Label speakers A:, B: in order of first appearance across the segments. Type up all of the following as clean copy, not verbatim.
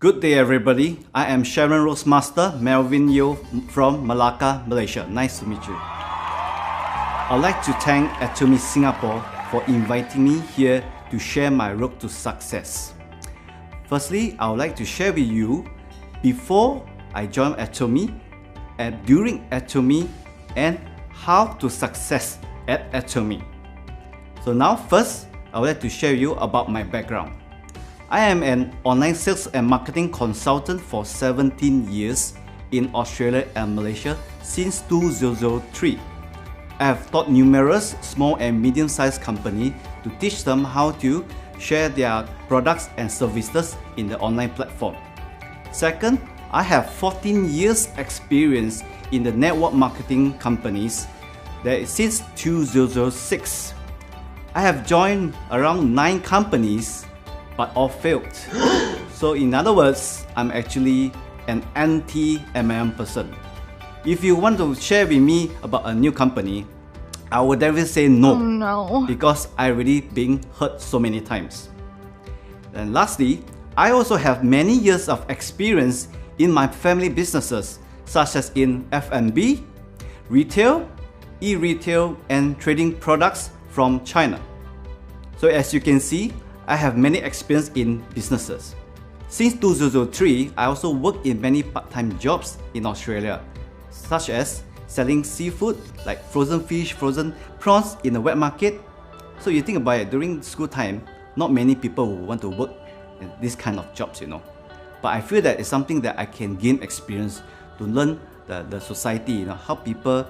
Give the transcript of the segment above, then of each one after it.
A: Good day everybody, I am Sharon-Rose Master Melvin Yo from Malacca, Malaysia. Nice to meet you. I'd like to thank Atomy Singapore for inviting me here to share my road to success. Firstly, I would like to share with you before I joined Atomy and during Atomy and how to success at Atomy. So now first, I would like to share with you about my background. I am an online sales and marketing consultant for 17 years in Australia and Malaysia since 2003. I have taught numerous small and medium-sized companies to teach them how to share their products and services in the online platform. Second, I have 14 years experience in the network marketing companies that is since 2006. I have joined around 9 companies but all failed. So in other words, I'm actually an anti-MLM person. If you want to share with me about a new company, I would definitely say no.
B: Oh no.
A: Because I already been hurt so many times. And lastly, I also have many years of experience in my family businesses such as in F&B, retail, e-retail and trading products from China. So as you can see, I have many experience in businesses. Since 2003, I also worked in many part-time jobs in Australia, such as selling seafood like frozen fish, frozen prawns in the wet market. So you think about it, during school time, not many people will want to work in this kind of jobs, you know. But I feel that it's something that I can gain experience to learn the society, you know, how people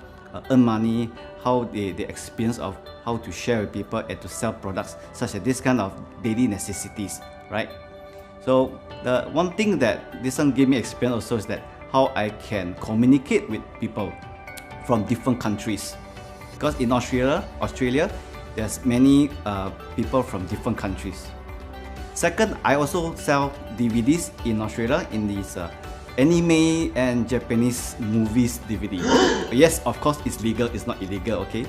A: earn money, how they experience of how to share with people and to sell products such as this kind of daily necessities, right? So the one thing that this one gave me experience also is that how I can communicate with people from different countries. Because in Australia, there's many people from different countries. Second, I also sell DVDs in Australia in these anime and Japanese movies DVD. Yes, of course it's legal, it's not illegal, okay?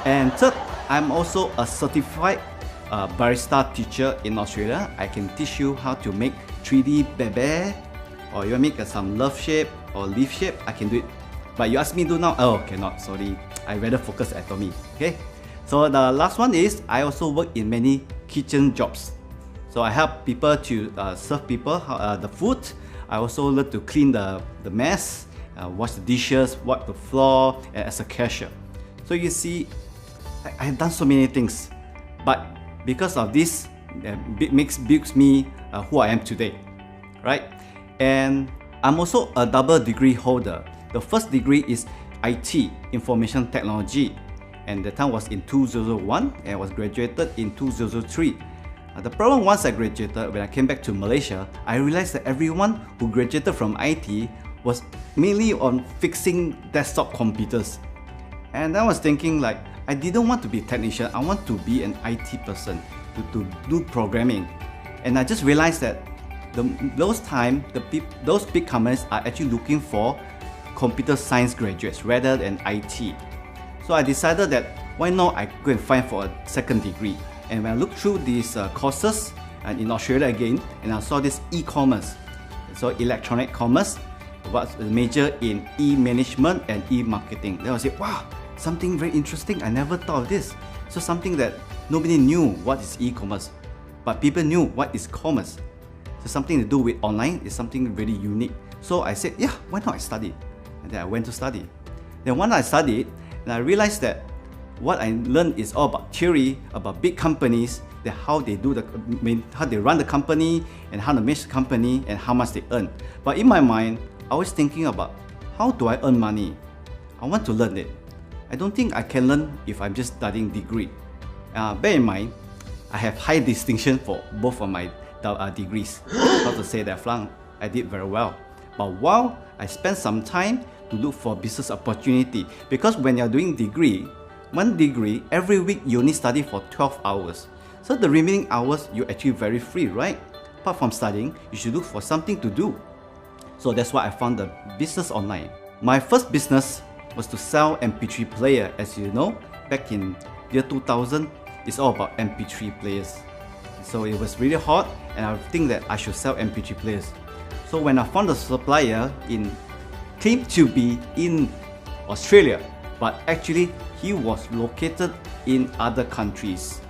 A: And third, I'm also a certified barista teacher in Australia. I can teach you how to make 3D bebe, or you make some love shape or leaf shape, I can do it. But you ask me to do now, oh, cannot, sorry. I rather focus at Atomy, okay? So the last one is, I also work in many kitchen jobs. So I help people to serve people the food. I also learn to clean the mess, wash the dishes, wipe the floor, and as a cashier. So you see, I have done so many things, but because of this, builds me who I am today, right? And I'm also a double degree holder. The first degree is IT, Information Technology, and the time was in 2001, and I was graduated in 2003. The problem once I graduated, when I came back to Malaysia, I realized that everyone who graduated from IT was mainly on fixing desktop computers. And I was thinking like, I didn't want to be a technician, I want to be an IT person, to do programming. And I just realized that those big companies are actually looking for computer science graduates rather than IT. So I decided that why not I go and find for a second degree. And when I looked through these courses and in Australia again, and I saw this e-commerce, so electronic commerce, was a major in e-management and e-marketing. Then I said, wow, something very interesting. I never thought of this. So something that nobody knew what is e-commerce, but people knew what is commerce. So something to do with online is something really unique. So I said, yeah, why not I study? And then I went to study. Then when I studied, and I realized that what I learned is all about theory, about big companies, how they run the company, and how to manage the company, and how much they earn. But in my mind, I was thinking about how do I earn money? I want to learn it. I don't think I can learn if I'm just studying degree. Bear in mind, I have high distinction for both of my degrees. Not to say that I did very well. But while I spent some time to look for business opportunity, because when you're doing one degree, every week you only study for 12 hours. So the remaining hours, you're actually very free, right? Apart from studying, you should look for something to do. So that's why I found the business online. My first business was to sell MP3 player. As you know, back in year 2000, it's all about MP3 players. So it was really hot, and I think that I should sell MP3 players. So when I found the supplier claimed to be in Australia, but actually he was located in other countries.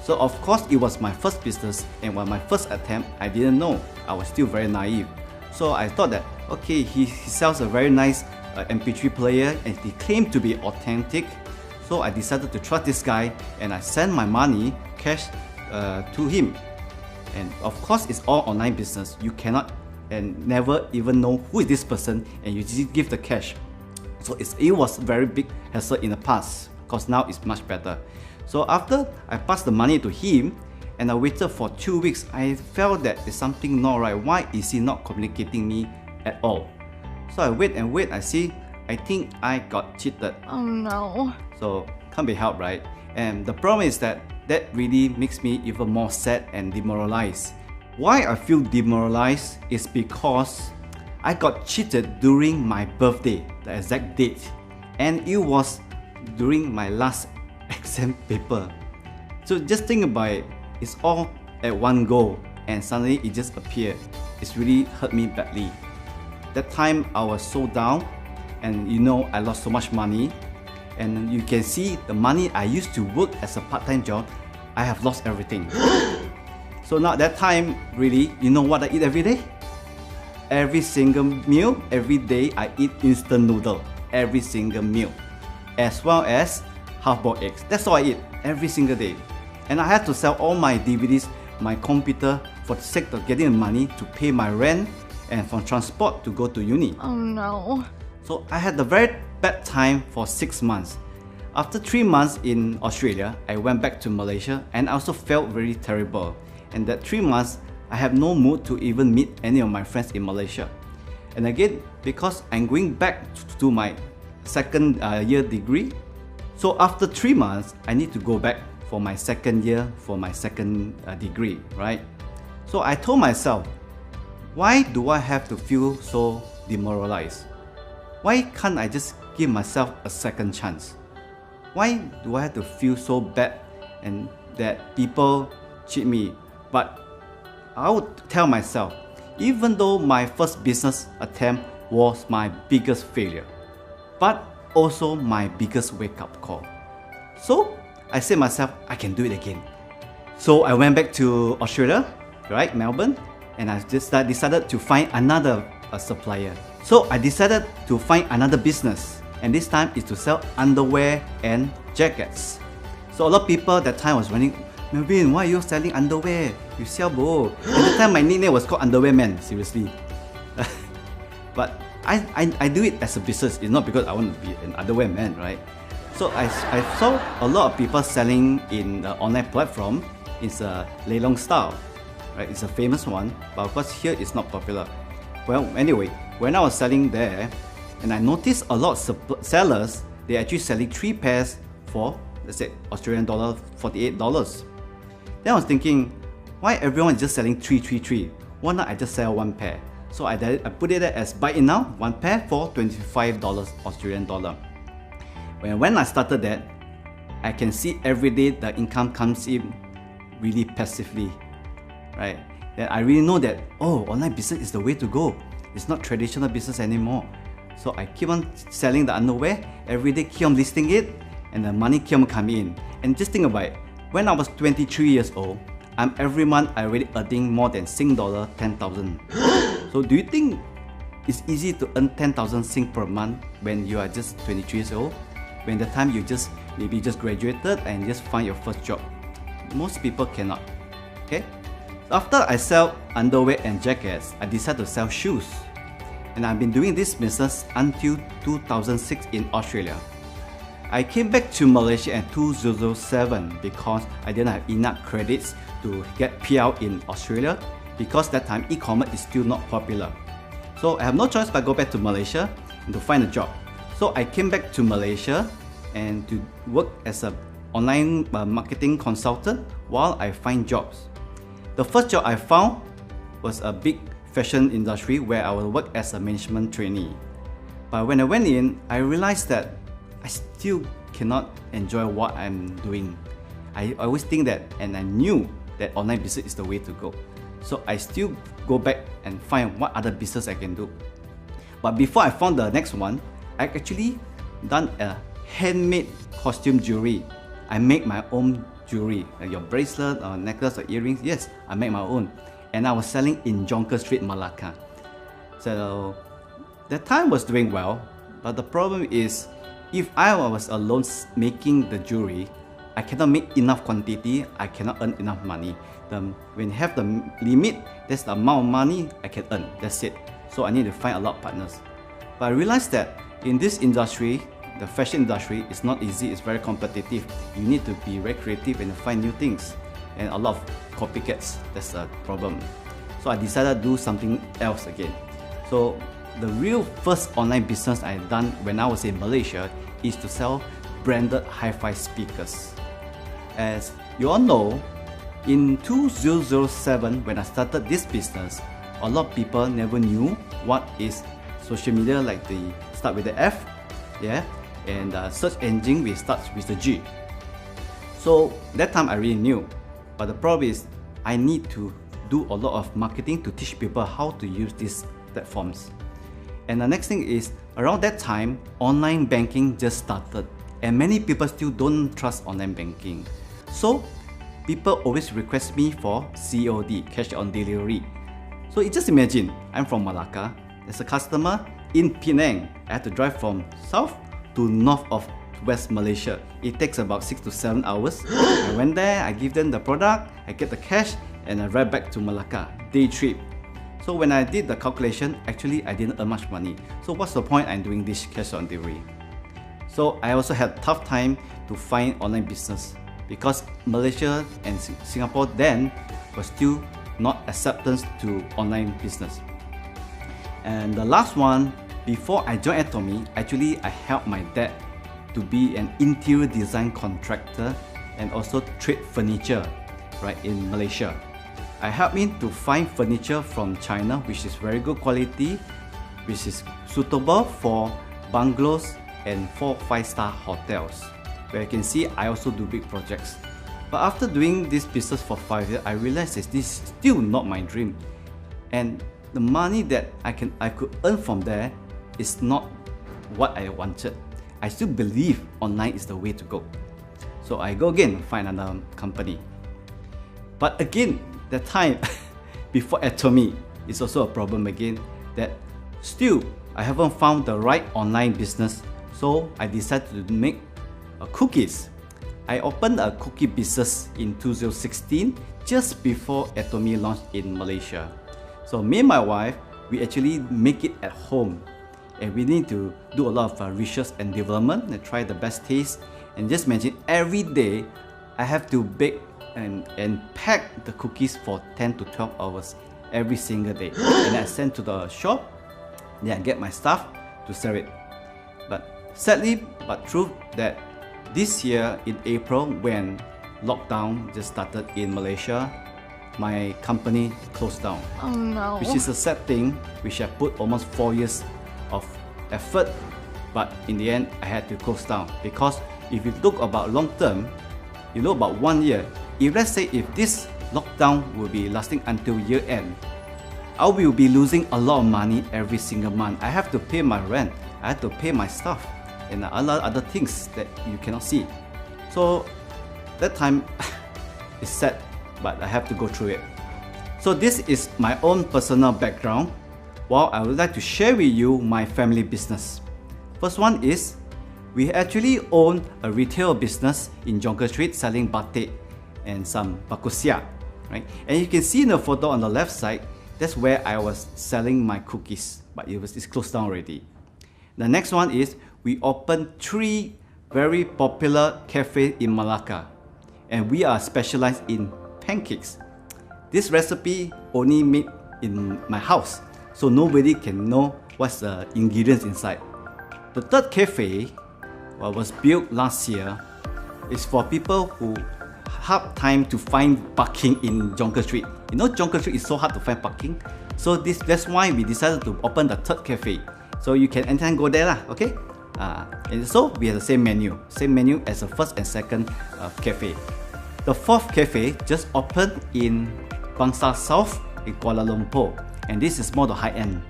A: So of course it was my first business, and when my first attempt, I didn't know. I was still very naive. So I thought that, okay, he sells a very nice MP3 player and he claimed to be authentic. So I decided to trust this guy, and I sent my money, cash, to him. And of course it's all online business. You cannot and never even know who is this person, and you just give the cash. So it was very big hassle in the past, because now it's much better. So after I passed the money to him and I waited for 2 weeks, I felt that there's something not right. Why is he not communicating me at all? So I wait and wait. I see, I think I got cheated.
B: Oh no.
A: So can't be helped, right? And the problem is that really makes me even more sad and demoralized. Why I feel demoralized is because I got cheated during my birthday, the exact date, and it was during my last exam paper. So just think about it, it's all at one go, and suddenly it just appeared. It's really hurt me badly. That time I was so down, and I lost so much money, and you can see the money I used to work as a part-time job, I have lost everything. So now that time, really, you know what I eat every day? Every single meal, every day I eat instant noodle, every single meal, as well as half-boiled eggs. That's all I eat every single day. And I had to sell all my DVDs, my computer, for the sake of getting the money to pay my rent and for transport to go to uni.
B: Oh no.
A: So I had a very bad time for 6 months. After 3 months in Australia, I went back to Malaysia, and I also felt very terrible. And that 3 months, I have no mood to even meet any of my friends in Malaysia. And again, because I'm going back to my second year degree, so after 3 months, I need to go back for my second year for my second degree, right? So I told myself, why do I have to feel so demoralized? Why can't I just give myself a second chance? Why do I have to feel so bad and that people cheat me? But I would tell myself, even though my first business attempt was my biggest failure, but also my biggest wake-up call. So I said myself, I can do it again. So I went back to Australia, right, Melbourne, and I just decided to find another supplier. So I decided to find another business, and this time is to sell underwear and jackets. So a lot of people that time was running, Melvin, why are you selling underwear? You sell both. At the time my nickname was called Underwear Man, seriously. But I do it as a business, it's not because I want to be an underwear man, right? So I saw a lot of people selling in the online platform. It's a Leilong style, right? It's a famous one, but of course here it's not popular. Well, anyway, when I was selling there, and I noticed a lot of sellers, they're actually selling 3 pairs for, let's say, Australian dollar, $48. Then I was thinking, why everyone is just selling 3? Why not I just sell 1 pair? So I put it as buy it now, 1 pair for $25 Australian dollar. When I started that, I can see every day the income comes in really passively, right? Then I really know that, oh, online business is the way to go. It's not traditional business anymore. So I keep on selling the underwear, every day keep on listing it, and the money keep on coming in. And just think about it, when I was 23 years old, every month I already earning more than Sing dollar 10,000. So do you think it's easy to earn 10,000 Sing per month when you are just 23 years old? When the time you maybe just graduated and just find your first job? Most people cannot. Okay? So after I sell underwear and jackets, I decided to sell shoes. And I've been doing this business until 2006 in Australia. I came back to Malaysia in 2007 because I didn't have enough credits to get PR in Australia, because that time e-commerce is still not popular. So I have no choice but go back to Malaysia and to find a job. So I came back to Malaysia and to work as an online marketing consultant while I find jobs. The first job I found was a big fashion industry where I will work as a management trainee. But when I went in, I realized that I still cannot enjoy what I'm doing. I always think that, and I knew that online business is the way to go. So I still go back and find what other business I can do. But before I found the next one, I actually done a handmade costume jewelry. I make my own jewelry, like your bracelet or necklace or earrings. Yes, I make my own. And I was selling in Jonker Street, Malacca. So that time was doing well, but the problem is, if I was alone making the jewelry, I cannot make enough quantity, I cannot earn enough money. When you have the limit, that's the amount of money I can earn, that's it. So I need to find a lot of partners. But I realized that in this industry, the fashion industry, is not easy, it's very competitive. You need to be very creative and find new things. And a lot of copycats, that's a problem. So I decided to do something else again. So the real first online business I done when I was in Malaysia is to sell branded hi-fi speakers. As you all know, in 2007 when I started this business, a lot of people never knew what is social media, like the start with the F, yeah, and search engine we start with the G. So that time I really knew, but the problem is I need to do a lot of marketing to teach people how to use these platforms. And the next thing is, around that time, online banking just started, and many people still don't trust online banking. So people always request me for COD, cash on delivery. So you just imagine, I'm from Malacca, there's a customer in Penang. I had to drive from south to north of West Malaysia. It takes about 6 to 7 hours. I went there, I give them the product, I get the cash, and I ride back to Malacca, day trip. So when I did the calculation, actually I didn't earn much money. So what's the point I'm doing this cash on delivery? So I also had tough time to find online business because Malaysia and Singapore then was still not acceptance to online business. And the last one, before I joined Atomy, actually I helped my dad to be an interior design contractor and also trade furniture, right, in Malaysia. I helped him to find furniture from China which is very good quality, which is suitable for bungalows and 4-5-star hotels. Where you can see I also do big projects. But after doing this business for 5 years, I realized that this is still not my dream. And the money that I could earn from there is not what I wanted. I still believe online is the way to go. So I go again, find another company. But again, that time before Atomy is also a problem again, that still I haven't found the right online business. So I decided to make cookies. I opened a cookie business in 2016, just before Atomy launched in Malaysia. So me and my wife, we actually make it at home, and we need to do a lot of research and development and try the best taste. And just imagine, every day I have to bake and pack the cookies for 10 to 12 hours every single day. And I send to the shop, then I get my staff to sell it. But sadly but true that this year in April, when lockdown just started in Malaysia, my company closed down.
B: Oh no.
A: Which is a sad thing, which I put almost 4 years of effort, but in the end I had to close down. Because if you look about long term, you know, about 1 year, if let's say if this lockdown will be lasting until year end, I will be losing a lot of money every single month. I have to pay my rent, I have to pay my staff, and a lot of other things that you cannot see. So that time is sad, but I have to go through it. So this is my own personal background, while I would like to share with you my family business. First one is, we actually own a retail business in Jonker Street selling batik and some bakusia, right? And you can see in the photo on the left side, that's where I was selling my cookies, but it's closed down already. The next one is, we opened 3 very popular cafes in Malacca, and we are specialized in pancakes. This recipe only made in my house, so nobody can know what's the ingredients inside. The third cafe was built last year. Is for people who have time to find parking in Jonker Street. You know, Jonker Street is so hard to find parking, so that's why we decided to open the third cafe. So you can anytime go there lah, okay? And so we have the same menu as the first and second cafe. The fourth cafe just opened in Bangsar South in Kuala Lumpur, and this is more the high-end.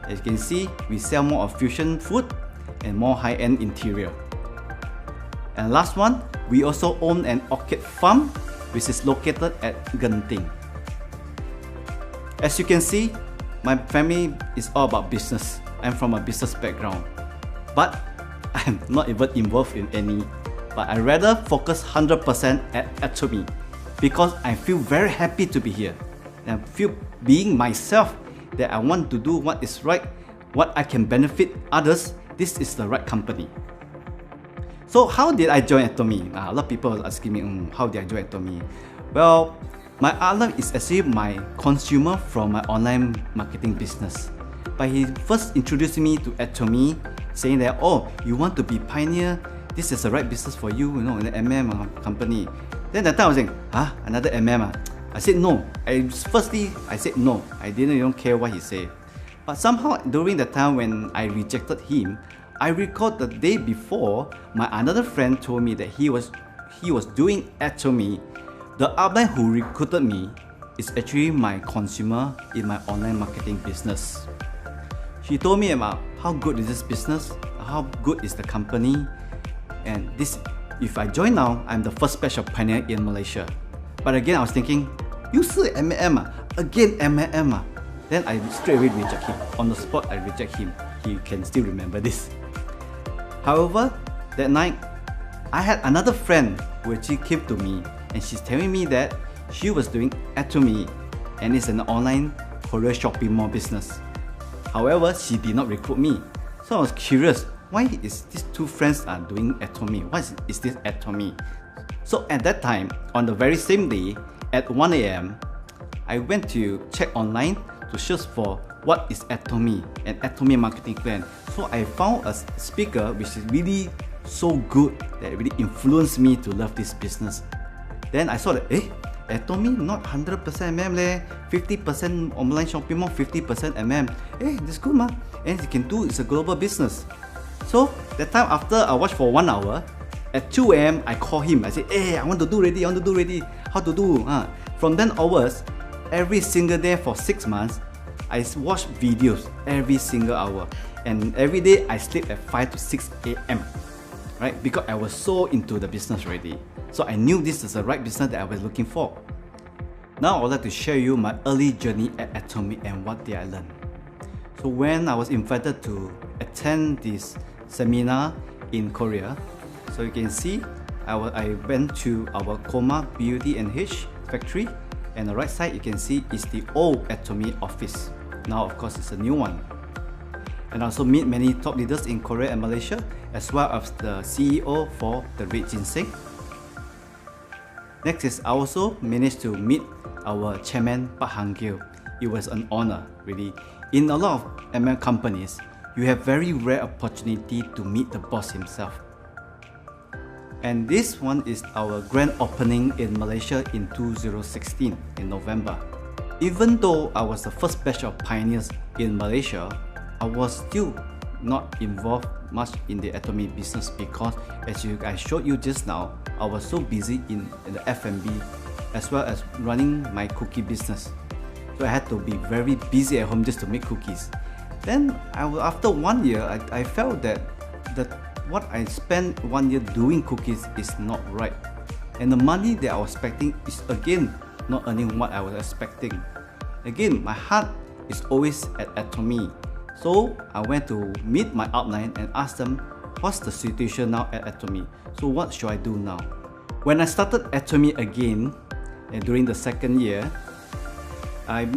A: As you can see, we sell more of fusion food and more high-end interior. And last one, we also own an orchid farm which is located at Genting. As you can see, my family is all about business. I'm from a business background, but I'm not even involved in any. But I rather focus 100% at Atomy because I feel very happy to be here. And I feel being myself that I want to do what is right, what I can benefit others. This is the right company. So how did I join Atomy? A lot of people are asking me, how did I join Atomy? Well, my upline is actually my consumer from my online marketing business. But he first introduced me to Atomy, saying that, oh, you want to be pioneer, this is the right business for you, in the company. Then that time I was saying, another I said no. Firstly, I said no. I didn't even care what he said. But somehow during the time when I rejected him, I recalled the day before, my another friend told me that he was doing Atomy. The upline who recruited me is actually my consumer in my online marketing business. She told me about how good is this business, how good is the company, and this, if I join now, I'm the first batch of pioneer in Malaysia. But again, I was thinking, you say again Then I straight away reject him. On the spot, I reject him. He can still remember this. However, that night, I had another friend who actually came to me and she's telling me that she was doing Atomy and it's an online Korea shopping mall business. However, she did not recruit me. So I was curious, why is these two friends are doing Atomy? What is this Atomy? So at that time, on the very same day, at 1 AM, I went to check online to search for what is Atomy and Atomy marketing plan. So I found a speaker which is really so good that it really influenced me to love this business. Then I saw that, Atomy not 100% leh, 50% online shopping mall, 50% this good ma. And you can do, it's a global business. So that time after I watched for 1 hour, at 2 AM I call him. I said, I want to do ready, how to do? From then onwards, every single day for 6 months, I watch videos every single hour. And every day I sleep at 5 to 6 AM. Right? Because I was so into the business already. So I knew this is the right business that I was looking for. Now I would like to share you my early journey at Atomy and what did I learn. So when I was invited to attend this seminar in Korea, so you can see I went to our Quota BH&H factory, and the right side you can see is the old Atomy office. Now of course it's a new one. And I also meet many top leaders in Korea and Malaysia, as well as the CEO for the Red Ginseng. Next is I also managed to meet our chairman Pak Hang-gil. It was an honor, really. In a lot of ML companies, you have very rare opportunity to meet the boss himself. And this one is our grand opening in Malaysia in 2016 in November. Even though I was the first batch of pioneers in Malaysia, I was still not involved much in the Atomy business because, as I showed you just now, I was so busy in the F&B as well as running my cookie business. So I had to be very busy at home just to make cookies. Then after 1 year, I felt that what I spent 1 year doing cookies is not right. And the money that I was expecting is again not earning what I was expecting. Again, my heart is always at Atomy. So I went to meet my upline and asked them, what's the situation now at Atomy? So what should I do now? When I started Atomy again, during the second year,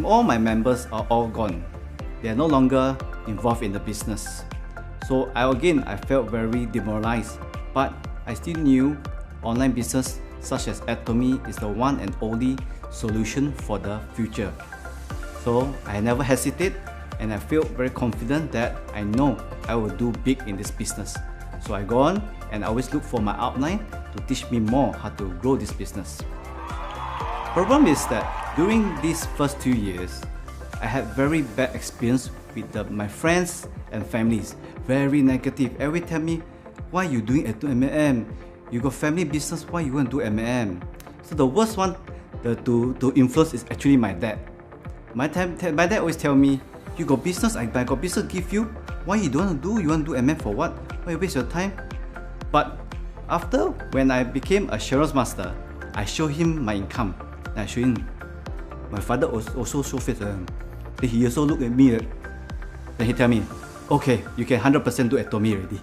A: all my members are all gone. They are no longer involved in the business. So I felt very demoralized, but I still knew online business such as Atomy is the one and only solution for the future. So I never hesitate, and I feel very confident that I know I will do big in this business. So I go on and I always look for my upline to teach me more how to grow this business. Problem is that during these first 2 years, I had very bad experience with my friends and families. Very negative. Every tell me, why you doing at MM? You got family business, why you want to do MM? So the worst one to influence is actually my dad. My dad always tell me, you got business, I got business give you. Why you don't want to do? You want to do MM for what? Why you waste your time? But after when I became a Sharon-Rose master, I show him my income. And I show him. My father also show face. Then he also look at me. Then he tell me, okay, you can 100% do Atomy already.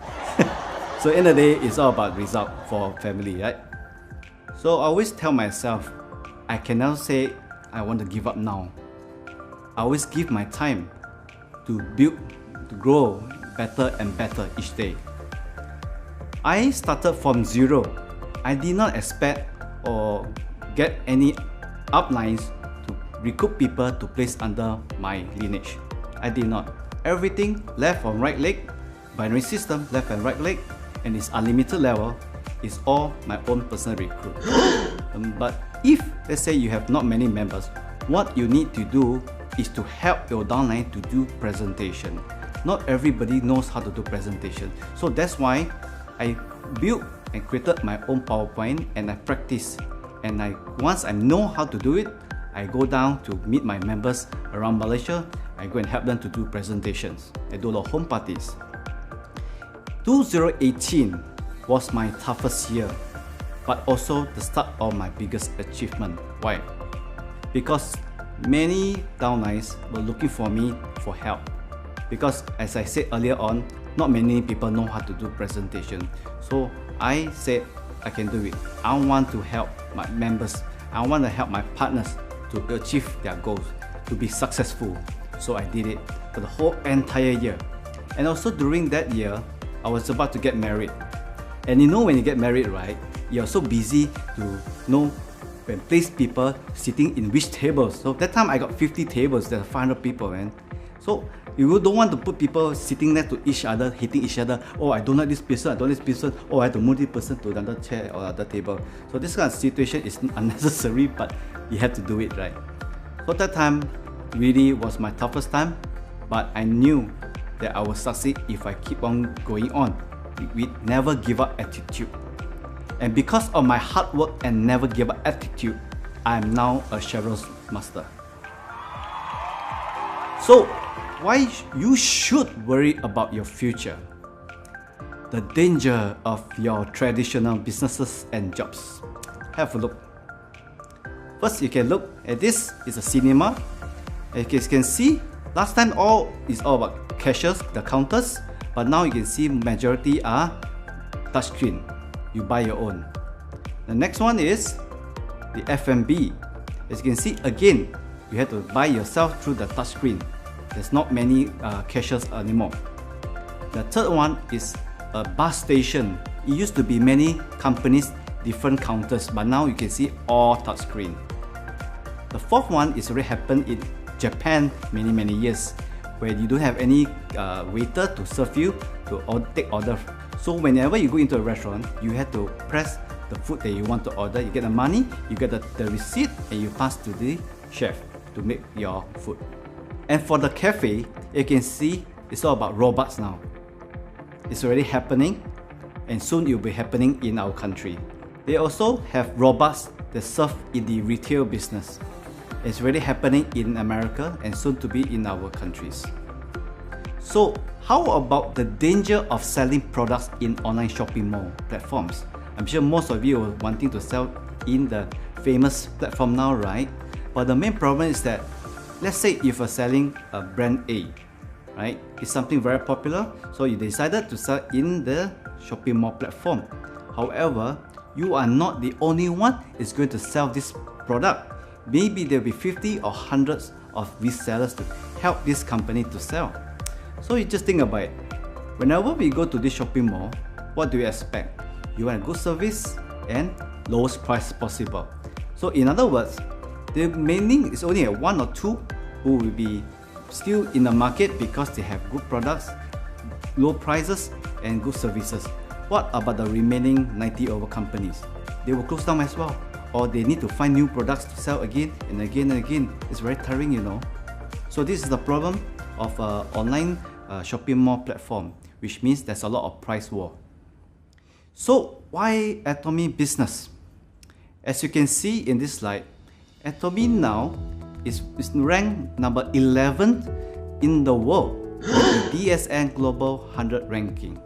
A: So end of the day, it's all about result for family, right? So I always tell myself, I cannot say I want to give up now. I always give my time to build, to grow better and better each day. I started from zero. I did not expect or get any uplines to recruit people to place under my lineage. I did not. Everything left and right leg, binary system, left and right leg, and its unlimited level is all my own personal recruit. But if let's say you have not many members, what you need to do is to help your downline to do presentation. Not everybody knows how to do presentation. So that's why I built and created my own PowerPoint and I practice. And once I know how to do it, I go down to meet my members around Malaysia. I go and help them to do presentations. I do a lot of home parties. 2018 was my toughest year, but also the start of my biggest achievement. Why? Because many downlines were looking for me for help. Because as I said earlier on, not many people know how to do presentation. So I said I can do it. I want to help my members. I want to help my partners to achieve their goals, to be successful. So I did it for the whole entire year. And also during that year, I was about to get married. And you know when you get married, right? You're so busy to know when place people sitting in which tables. So that time I got 50 tables, there are 500 people, man. So you don't want to put people sitting next to each other, hitting each other. Oh, I don't like this person, I don't like this person. Oh, I have to move this person to another chair or other table. So this kind of situation is unnecessary, but you have to do it, right? So that time really was my toughest time, but I knew that I will succeed if I keep on going on with never give up attitude. And because of my hard work and never give up attitude, I am now a Sharon-Rose master. So why you should worry about your future? The danger of your traditional businesses and jobs. Have a look. First, you can look at this. It's a cinema. As you can see, last time is all about cashiers, the counters, but now you can see majority are touchscreen. You buy your own. The next one is the F&B. As you can see, again, you have to buy yourself through the touchscreen. There's not many cashiers anymore. The third one is a bus station. It used to be many companies, different counters, but now you can see all touchscreen. The fourth one is already happened in Japan many years, where you don't have any waiter to serve you to take order. So whenever you go into a restaurant, you have to press the food that you want to order. You get the money, you get the receipt, and you pass to the chef to make your food. And for the cafe, you can see it's all about robots now. It's already happening, and soon it will be happening in our country. They also have robots that serve in the retail business. It's already happening in America and soon to be in our countries. So how about the danger of selling products in online shopping mall platforms? I'm sure most of you are wanting to sell in the famous platform now, right? But the main problem is that, let's say if you're selling a brand A, right? It's something very popular, so you decided to sell in the shopping mall platform. However, you are not the only one is going to sell this product. Maybe there will be 50 or hundreds of resellers to help this company to sell. So you just think about it. Whenever we go to this shopping mall, what do you expect? You want a good service and lowest price possible. So in other words, the meaning is only one or two who will be still in the market because they have good products, low prices and good services. What about the remaining 90 over companies? They will close down as well, or they need to find new products to sell again and again and again. It's very tiring, you know. So this is the problem of online shopping mall platform, which means there's a lot of price war. So why Atomy business? As you can see in this slide, Atomy now is ranked number 11 in the world in the DSN Global 100 ranking,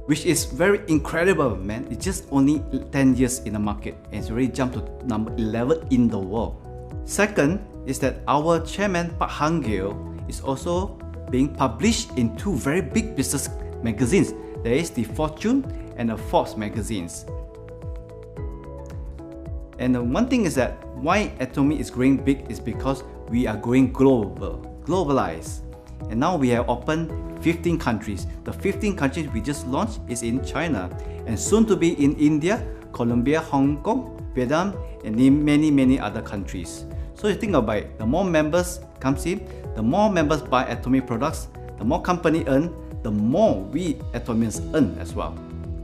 A: which is very incredible, man. It's just only 10 years in the market and it's already jumped to number 11 in the world. Second is that our chairman Pak Hang-gil is also being published in two very big business magazines. There is the Fortune and the Forbes magazines. And the one thing is that why Atomy is growing big is because we are going globalized. And now we have opened 15 countries. The 15 countries we just launched is in China and soon to be in India, Colombia, Hong Kong, Vietnam, and in many other countries. So you think about it, the more members comes in, the more members buy Atomy products, the more company earn, the more we Atomians earn as well.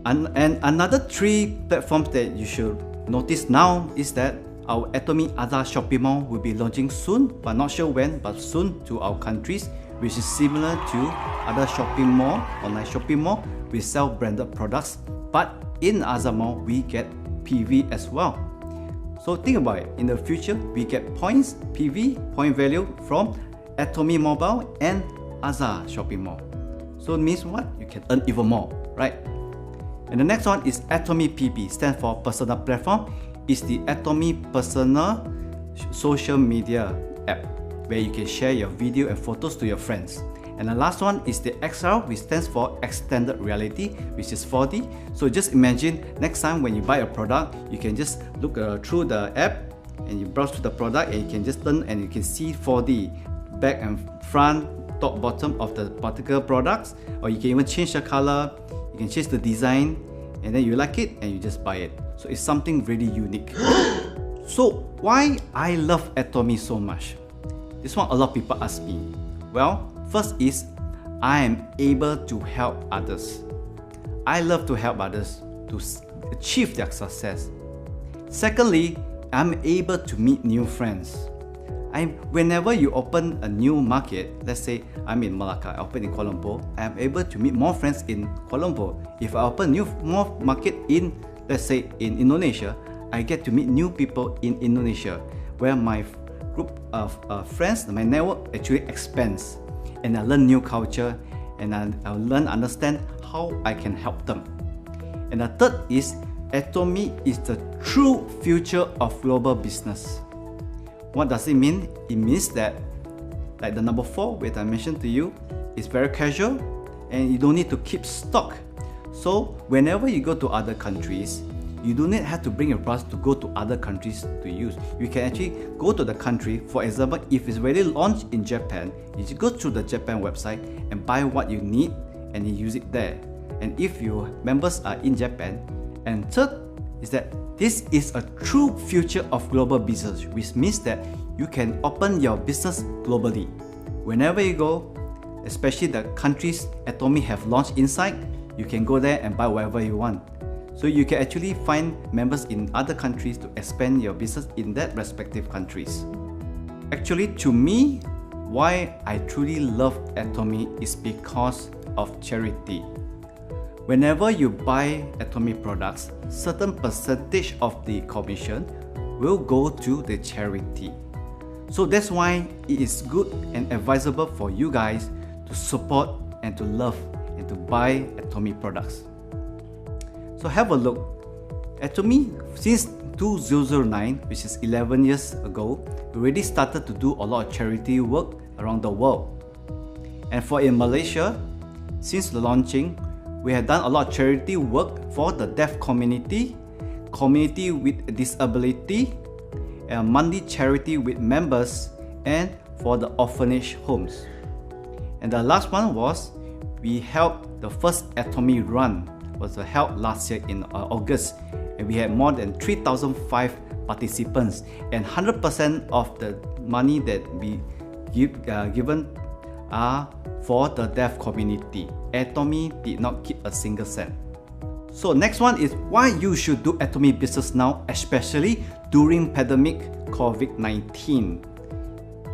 A: And another 3 platforms that you should notice now is that our Atomy Azar shopping mall will be launching soon, but not sure when, but soon to our countries, which is similar to other shopping mall, online shopping mall. We sell branded products, but in Azar mall we get PV as well. So think about it, in the future we get points, PV, point value from Atomy Mobile and Azar shopping mall. So it means what? You can earn even more, right? And the next one is Atomy PB, stands for Personal Platform. It's the Atomy Personal Social Media app where you can share your video and photos to your friends. And the last one is the XR, which stands for Extended Reality, which is 4D. So just imagine next time when you buy a product, you can just look through the app and you browse through the product and you can just turn and you can see 4D, back and front, top, bottom of the particular products, or you can even change the color, you can change the design, and then you like it and you just buy it. So it's something really unique. So why I love Atomy so much? This one a lot of people ask me. Well, first is I am able to help others. I love to help others to achieve their success. Secondly, I'm able to meet new friends. Whenever you open a new market, let's say I'm in Malacca, I open in Kuala Lumpur, I'm able to meet more friends in Kuala Lumpur. If I open more market in, let's say in Indonesia, I get to meet new people in Indonesia, where my group of friends, my network actually expands, and I learn new culture, and I learn understand how I can help them. And the third is Atomy is the true future of global business. What does it mean? It means that, like the number 4 which I mentioned to you, it's very casual and you don't need to keep stock. So whenever you go to other countries, you do not have to bring your products to go to other countries to use. You can actually go to the country. For example, if it's already launched in Japan, you just go to the Japan website and buy what you need and you use it there. And if your members are in Japan, and third is that this is a true future of global business, which means that you can open your business globally. Whenever you go, especially the countries Atomy have launched inside, you can go there and buy whatever you want. So you can actually find members in other countries to expand your business in that respective countries. Actually, to me, why I truly love Atomy is because of charity. Whenever you buy Atomy products, certain percentage of the commission will go to the charity. So that's why it is good and advisable for you guys to support and to love and to buy Atomy products. So have a look. Atomy, since 2009, which is 11 years ago, we already started to do a lot of charity work around the world. And for in Malaysia, since the launching, we have done a lot of charity work for the deaf community, community with disability, and monthly charity with members, and for the orphanage homes. And the last one was, we held the first Atomy run, was held last year in August, and we had more than 3,005 participants, and 100% of the money that we given are for the deaf community. Atomy did not keep a single cent. So next one is why you should do Atomy business now, especially during pandemic COVID-19.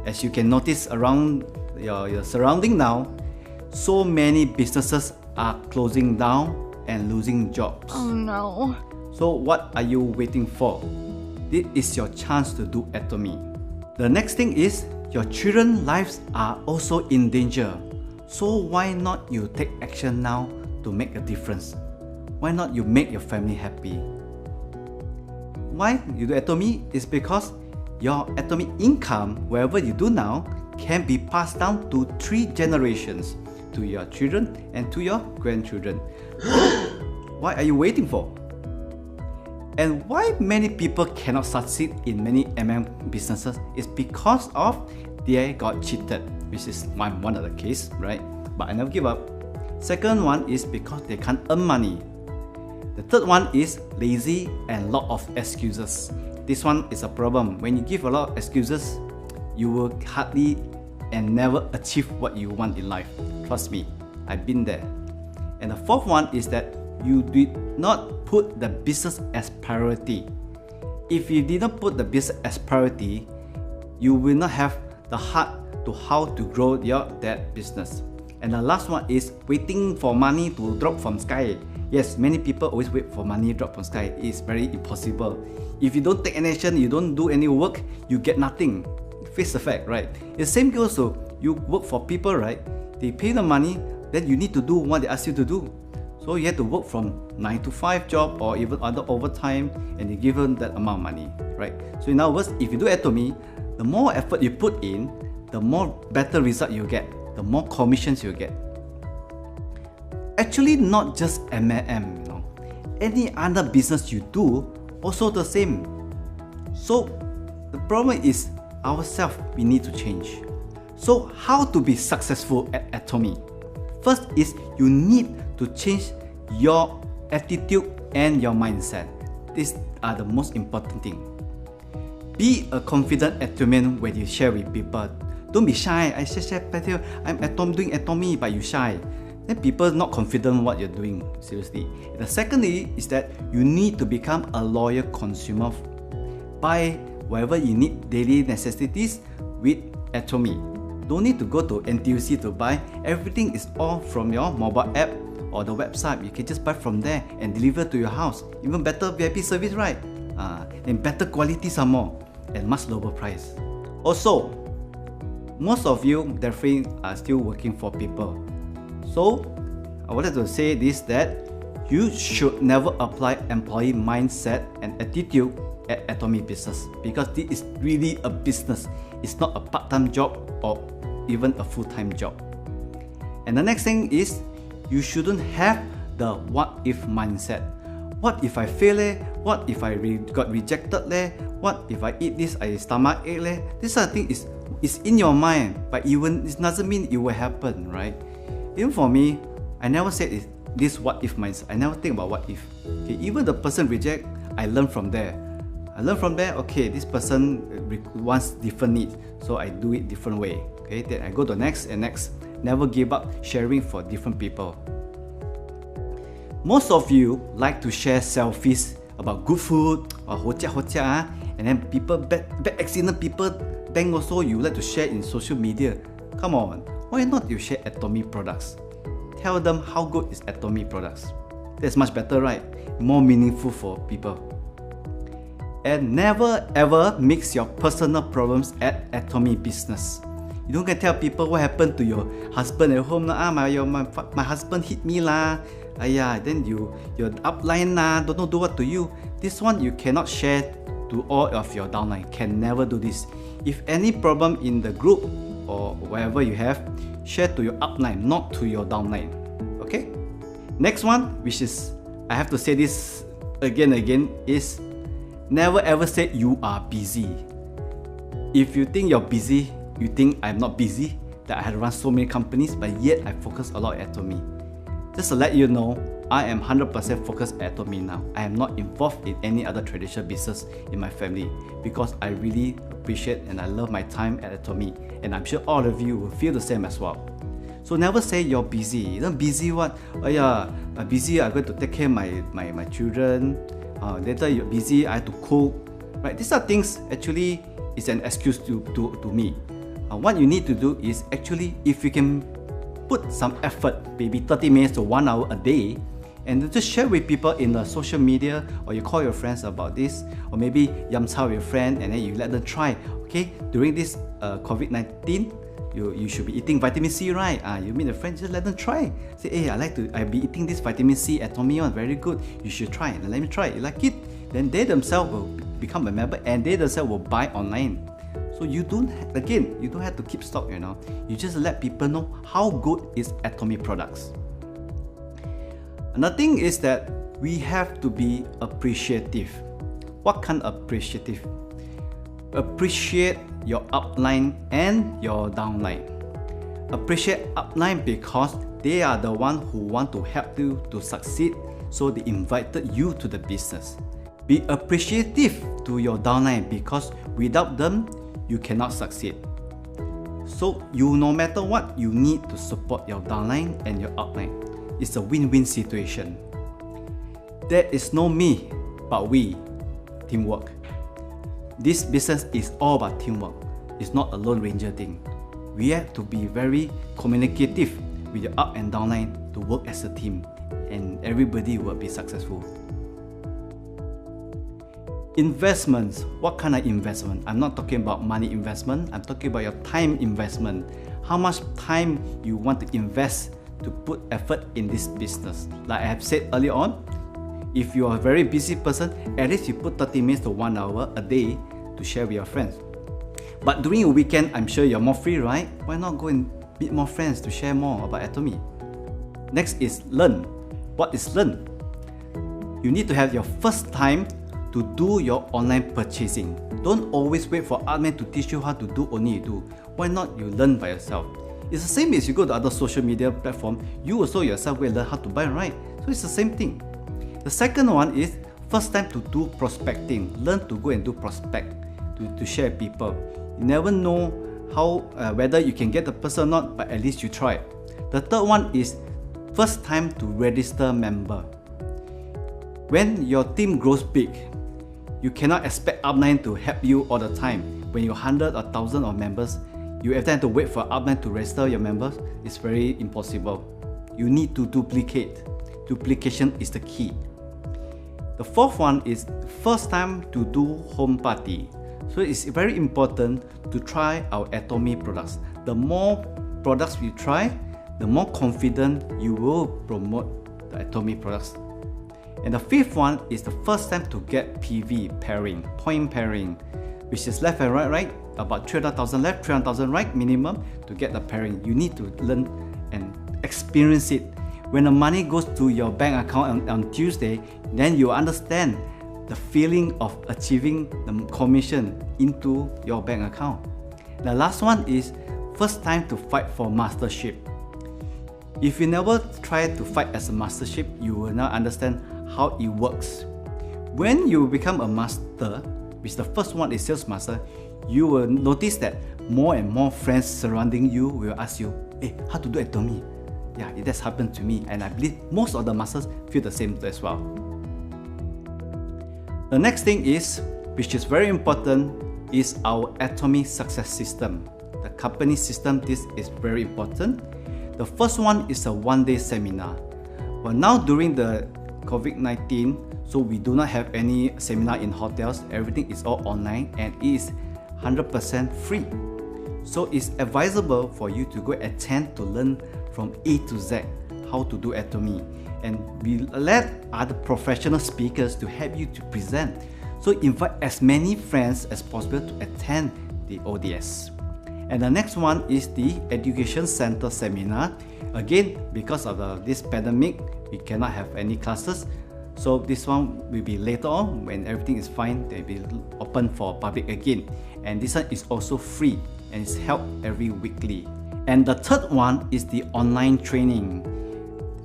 A: As you can notice around your surrounding now, so many businesses are closing down and losing jobs.
B: Oh no.
A: So what are you waiting for? this is your chance to do Atomy. The next thing is your children's lives are also in danger. So why not you take action now to make a difference? Why not you make your family happy? Why you do Atomy is because your Atomy income, wherever you do now, can be passed down to 3 generations, to your children and to your grandchildren. What are you waiting for? And why many people cannot succeed in many businesses is because of they got cheated, which is one of the case, right? But I never give up. Second one is because they can't earn money. The third one is lazy and lot of excuses. This one is a problem. When you give a lot of excuses, you will hardly and never achieve what you want in life. Trust me, I've been there. And the fourth one is that you did not put the business as priority. If you did not put the business as priority, you will not have the heart to how to grow that business. And the last one is waiting for money to drop from sky. Yes, many people always wait for money to drop from sky. It's very impossible. If you don't take any action, you don't do any work, you get nothing. Face the fact, right? The same goes to you work for people, right? They pay the money, then you need to do what they ask you to do. So you have to work from 9 to 5 job or even other overtime, and you give them that amount of money, right? So in other words, if you do Atomy, the more effort you put in, the more better result you get, the more commissions you get. Actually, not just M&M, you know. Any other business you do, also the same. So the problem is ourselves, we need to change. So how to be successful at Atomy? First is you need to change your attitude and your mindset. These are the most important thing. Be a confident Atomian when you share with people. Don't be shy. I share I'm doing Atomy, but you shy. Then people not confident what you're doing. Seriously. The secondly is that you need to become a loyal consumer. Buy whatever you need daily necessities with Atomy. Don't need to go to NTUC to buy. Everything is all from your mobile app or the website. You can just buy from there and deliver to your house. Even better VIP service, right? And better quality some more and much lower price. Also, most of you definitely are still working for people. So I wanted to say this, that you should never apply employee mindset and attitude at Atomy business, because this is really a business. It's not a part-time job or even a full-time job. And the next thing is you shouldn't have the what if mindset. What if I fail? What if I got rejected? What if I eat this, I stomach ache? This sort of thing is in your mind, but even it doesn't mean it will happen, right? Even for me, I never said this what if mindset. I never think about what if. Okay, even the person reject, I learn from there. Okay, this person wants different needs, so I do it different way. Okay, then I go to next and next. Never give up sharing for different people. Most of you like to share selfies about good food or hocha, and then people, bad accident people, then also you like to share in social media. Come on, why not you share Atomy products? Tell them how good is Atomy products. That's much better, right? More meaningful for people. And never ever mix your personal problems at Atomy business. You don't can tell people what happened to your husband at home. My husband hit me lah. Then your upline lah, don't know do what to you. This one you cannot share to all of your downline. Can never do this. If any problem in the group or wherever you have, share to your upline, not to your downline. Okay? Next one, which is, I have to say this again, is never ever say you are busy. If you think you're busy, you think I'm not busy, that I had run so many companies, but yet I focus a lot at Atomy. Just to let you know, I am 100% focused at Atomy now. I am not involved in any other traditional business in my family, because I really appreciate and I love my time at Atomy, and I'm sure all of you will feel the same as well. So never say you're busy. You know, busy what? I'm busy, I'm going to take care of my children. Later you're busy, I have to cook. Right? These are things actually is an excuse to me. What you need to do is actually, if you can put some effort, maybe 30 minutes to 1 hour a day, and just share with people in the social media, or you call your friends about this, or maybe yam cha with your friend and then you let them try. Okay, during this COVID-19, you should be eating vitamin C, right? You meet a friend, just let them try. Say, hey, I'll be eating this vitamin C Atomy one, very good. You should try it. Let me try it. You like it? Then they themselves will become a member and they themselves will buy online. So you don't have to keep stock, you know. You just let people know how good is Atomy products. Another thing is that we have to be appreciative. What kind of appreciative? Appreciate your upline and your downline. Appreciate upline because they are the one who want to help you to succeed, so they invited you to the business. Be appreciative to your downline because without them, you cannot succeed. So no matter what, you need to support your downline and your upline. It's a win-win situation. There is no me, but we. Teamwork. This business is all about teamwork. It's not a Lone Ranger thing. We have to be very communicative with your up and downline to work as a team, and everybody will be successful. Investments. What kind of investment? I'm not talking about money investment. I'm talking about your time investment. How much time you want to invest to put effort in this business. Like I have said earlier on, if you are a very busy person, at least you put 30 minutes to 1 hour a day to share with your friends. But during a weekend, I'm sure you're more free, right? Why not go and meet more friends to share more about Atomy? Next is learn. What is learn? You need to have your first time to do your online purchasing. Don't always wait for admin to teach you how to do, only you do. Why not you learn by yourself? It's the same as you go to other social media platform, you also yourself will learn how to buy, right? So it's the same thing. The second one is first time to do prospecting. Learn to go and do prospect to share with people. You never know how whether you can get the person or not, but at least you try. The third one is first time to register member. When your team grows big, you cannot expect upline to help you all the time. When you're 100 or 1,000 of members, you have to wait for upline to register your members. It's very impossible. You need to duplicate. Duplication is the key. The fourth one is first time to do home party. So it's very important to try our Atomy products. The more products you try, the more confident you will promote the Atomy products. And the fifth one is the first time to get PV pairing, point pairing, which is left and right, about 300,000 left, 300,000 right minimum to get the pairing. You need to learn and experience it. When the money goes to your bank account on Tuesday, then you understand the feeling of achieving the commission into your bank account. The last one is first time to fight for mastership. If you never try to fight as a mastership, you will not understand how it works. When you become a master, which the first one is sales master, you will notice that more and more friends surrounding you will ask you, hey, how to do Atomy? Yeah, it has happened to me, and I believe most of the masters feel the same as well. The next thing is, which is very important, is our Atomy success system. The company system, this is very important. The first one is a one-day seminar. Well, now during the COVID-19, so we do not have any seminar in hotels. Everything is all online and it is 100% free. So it's advisable for you to go attend to learn from A to Z how to do Atomy, and we let other professional speakers to help you to present. So invite as many friends as possible to attend the ODS. And the next one is the Education Center Seminar. Again, because of this pandemic, we cannot have any classes. So this one will be later on when everything is fine. They will be open for public again. And this one is also free and it's held every weekly. And the third one is the online training.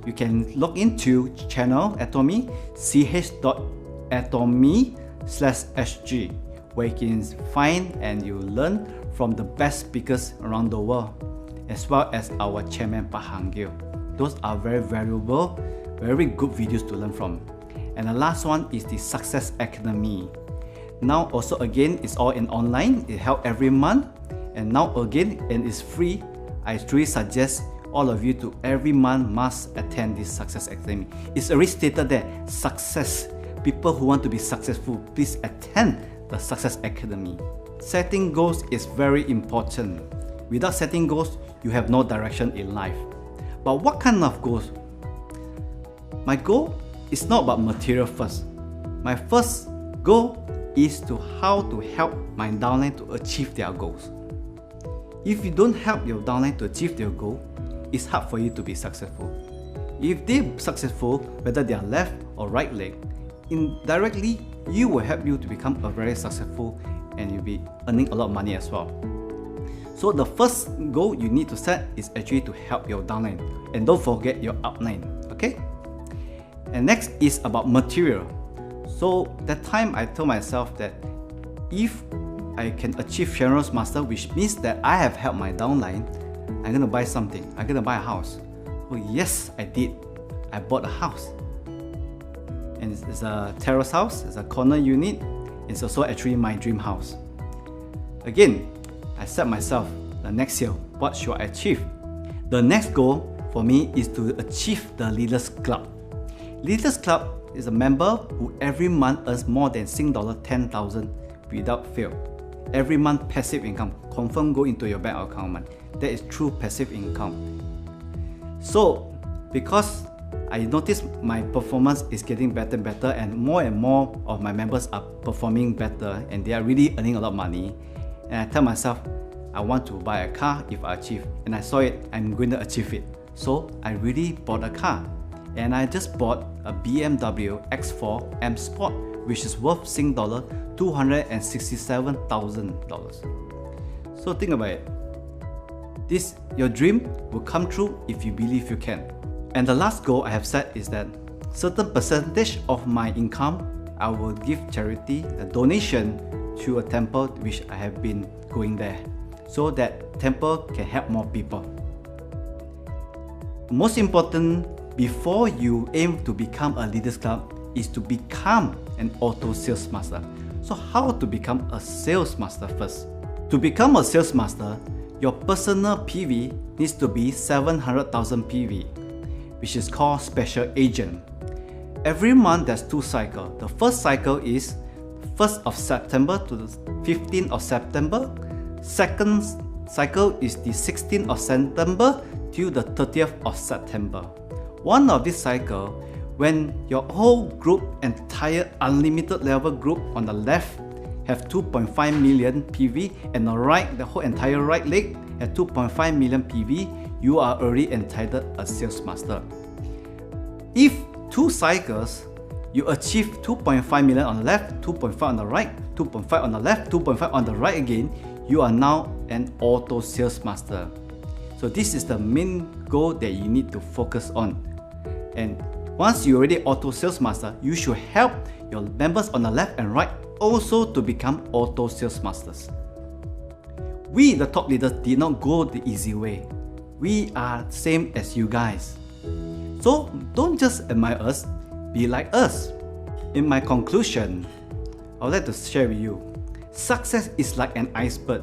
A: You can log into channel Atomy, ch.atomy/sg, where you can find and you learn from the best speakers around the world, as well as our chairman Pak Hang Gil. Those are very valuable, very good videos to learn from. And the last one is the Success Academy. Now also again, it's all in online. It held every month, and now again, and it's free. I truly suggest all of you to every month must attend this Success Academy. It's already stated there, success. People who want to be successful, please attend the Success Academy. Setting goals is very important. Without setting goals, you have no direction in life. But what kind of goals? My goal is not about material first. My first goal is to how to help my downline to achieve their goals. If you don't help your downline to achieve their goal, it's hard for you to be successful. If they're successful, whether they are left or right leg, indirectly, you will help you to become a very successful and you'll be earning a lot of money as well. So the first goal you need to set is actually to help your downline, and don't forget your upline, okay? And next is about material. So that time I told myself that if I can achieve Sharon-Rose Master, which means that I have helped my downline, I'm gonna buy something. I'm gonna buy a house. Oh yes, I did. I bought a house. And it's a terrace house, it's a corner unit. It's also actually my dream house. Again, I set myself the next year, what should I achieve? The next goal for me is to achieve the Leaders Club. Leaders Club is a member who every month earns more than $10,000 without fail. Every month passive income, confirm go into your bank account, man. That is true passive income. So, because I noticed my performance is getting better and better, and more of my members are performing better and they are really earning a lot of money, and I tell myself, I want to buy a car if I achieve, and I saw it, I'm going to achieve it. So I really bought a car, and I just bought a BMW X4 M Sport, which is worth $267,000. So think about it. Your dream will come true if you believe you can. And the last goal I have set is that certain percentage of my income I will give charity, a donation to a temple which I have been going there, so that temple can help more people. Most important, before you aim to become a Leaders Club, is to become an auto sales master. So how to become a sales master first? To become a sales master, your personal PV needs to be 700,000 PV, which is called special agent. Every month there's 2 cycles. The first cycle is 1st of September to the 15th of September. Second cycle is the 16th of September to the 30th of September. One of this cycle, when your whole group, entire unlimited level group on the left have 2.5 million PV, and the right, the whole entire right leg at 2.5 million PV, you are already entitled a sales master. If 2 cycles, you achieve 2.5 million on the left, 2.5 on the right, 2.5 on the left, 2.5 on the right again, you are now an auto sales master. So this is the main goal that you need to focus on. And once you're already auto sales master, you should help your members on the left and right also to become auto sales masters. We, the top leaders, did not go the easy way. We are same as you guys. So don't just admire us, be like us. In my conclusion, I would like to share with you, success is like an iceberg.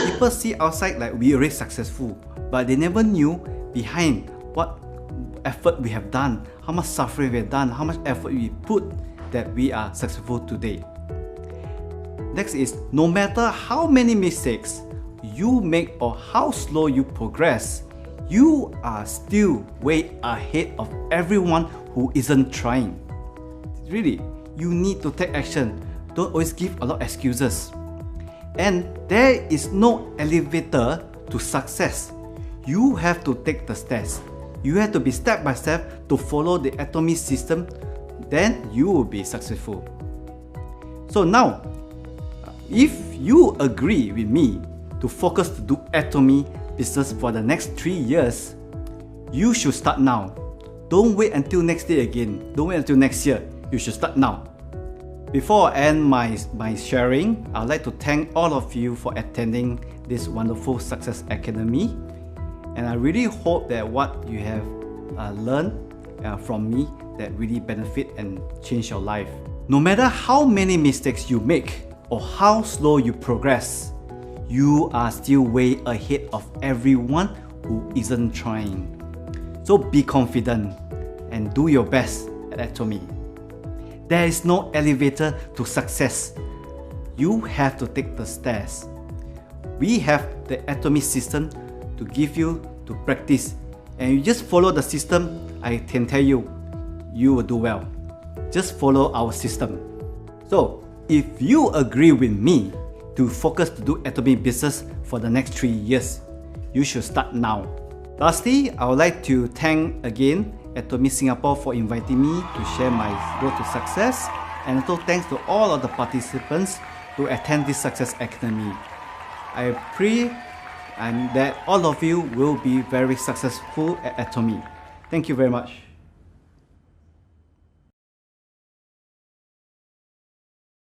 A: People see outside like we already successful, but they never knew behind what effort we have done, how much suffering we have done, how much effort we put that we are successful today. Next is, no matter how many mistakes you make or how slow you progress, you are still way ahead of everyone who isn't trying. Really, you need to take action. Don't always give a lot of excuses. And there is no elevator to success. You have to take the steps. You have to be step by step to follow the Atomy system. Then you will be successful. So now, if you agree with me to focus to do Atomy business for the next 3 years, you should start now. Don't wait until next day again. Don't wait until next year. You should start now. Before I end my sharing, I'd like to thank all of you for attending this wonderful Success Academy. And I really hope that what you have learned from me that really benefit and change your life. No matter how many mistakes you make or how slow you progress, you are still way ahead of everyone who isn't trying. So be confident and do your best at Atomy. There is no elevator to success. You have to take the stairs. We have the Atomy system to give you to practice, and you just follow the system. I can tell you, you will do well. Just follow our system. So if you agree with me to focus to do Atomy business for the next 3 years, you should start now. Lastly, I would like to thank again Atomy Singapore for inviting me to share my road to success, and also thanks to all of the participants to attend this Success Academy. I pray that all of you will be very successful at Atomy. Thank you very much.